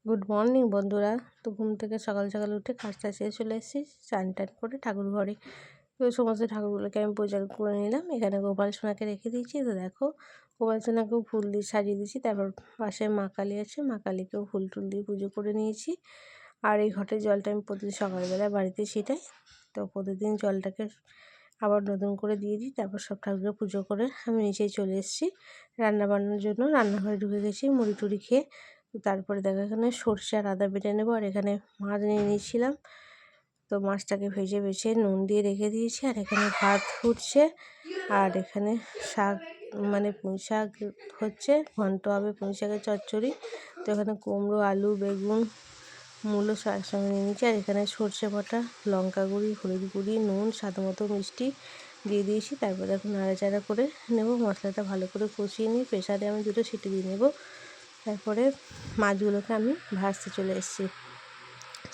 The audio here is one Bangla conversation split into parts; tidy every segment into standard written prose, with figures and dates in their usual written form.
গুড মর্নিং বন্ধুরা। তো ঘুম থেকে সকাল সকাল উঠে কাজটা সেরে চলে এসেছি স্নান টান করে ঠাকুর ঘরে। তো সমস্ত ঠাকুরগুলোকে আমি পূজা করে নিলাম। এখানে গোপাল সোনাকে রেখে দিয়েছি। তো দেখো গোপাল সোনাকেও ফুল দিয়ে সাজিয়ে দিয়েছি। তারপর পাশে মা কালী আছে, মা কালীকেও ফুল টুল দিয়ে পুজো করে নিয়েছি। আর এই ঘটের জলটা আমি প্রতিদিন সকালবেলা বাড়িতে ছিটাই। তো প্রতিদিন জলটাকে আবার নতুন করে দিয়ে দিই। তারপর সব ঠাকুরকে পুজো করে আমি নিচেই চলে এসেছি রান্না বান্নার জন্য। রান্নাঘরে ঢুকে গেছি মুড়ি টুড়ি খেয়ে। তারপরে দেখো এখানে সর্ষে আর আদা বেটে নেবো। আর এখানে মাছ নিয়ে নিয়েছিলাম, তো মাছটাকে ভেজে বেছে নুন দিয়ে রেখে দিয়েছি। আর এখানে ভাত ফুটছে, আর এখানে শাক মানে পুঁই শাক হচ্ছে, ঘন্ট হবে পুঁই শাকের চচ্চড়ি। তো এখানে কুমড়ো, আলু, বেগুন, মূলো একসঙ্গে নিয়ে নিয়েছি। আর এখানে সর্ষে বাটা, লঙ্কা গুঁড়ি, হলুদ গুঁড়ি, নুন, স্বাদ মতো মিষ্টি দিয়ে দিয়েছি। তারপরে এখন নাড়াচাড়া করে নেব। মশলাটা ভালো করে কষিয়ে নিয়ে প্রেসারে আমি 2টো সিটি দিয়ে নেব। তারপরে মাছগুলোকে আমি ভাজতে চলে এসেছি।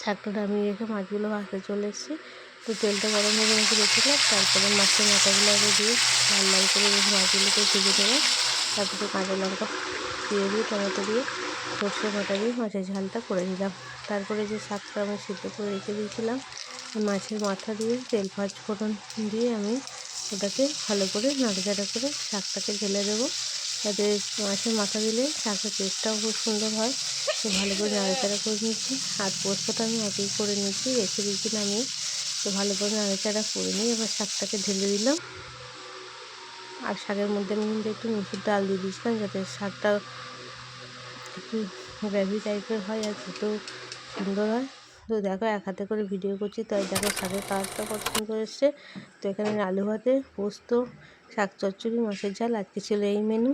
ছাকটা আমি রেখে মাছগুলো ভাজতে চলে এসেছি। তো তেলটা গরম হয়ে রেখে রেখেছিলাম। তারপরে মাছের মাথাগুলো আগে দিয়ে লাল লাল করে মাছগুলোকে ভেজে দেবো। তারপরে কাঁচা লঙ্কা দিয়ে দিয়ে টমেটো দিয়ে সর্ষে বাটা দিয়ে মাছের ঝালটা করে দিলাম। তারপরে যে শাকটা আমি সিদ্ধ করে রেখে দিয়েছিলাম মাছের মাথা দিয়ে তেল পাঁচ ফোড়ন দিয়ে আমি ওটাকে ভালো করে নাড়াচাড়া করে শাকটাকে ঢেলে দেবো, যাতে মাছের মাথা দিলে শাকের টেস্টটাও খুব সুন্দর হয়। তো ভালো করে নাড়াচাড়া করে নিচ্ছি। আর পোস্তটা আমি আগেই করে নিচ্ছি, রেখে দিয়েছিলাম আমি। তো ভালো করে নাড়াচাড়া করে নিই। এবার শাকটাকে ঢেলে দিলাম। আর শাকের মধ্যে আমি কিন্তু একটু মুসুর ডাল দিয়ে দিয়েছিলাম, যাতে শাকটা একটু গ্রেভি টাইপের হয় আর খেতেও সুন্দর হয়। তো দেখো এক হাতে করে ভিডিও করছি, তাই দেখো শাকের কালারটা কত সুন্দর এসছে। তো এখানে আলু ভাতে, পোস্ত, শাক চচ্চড়ি, মাছের ঝাল আজকে ছিল এই মেনু।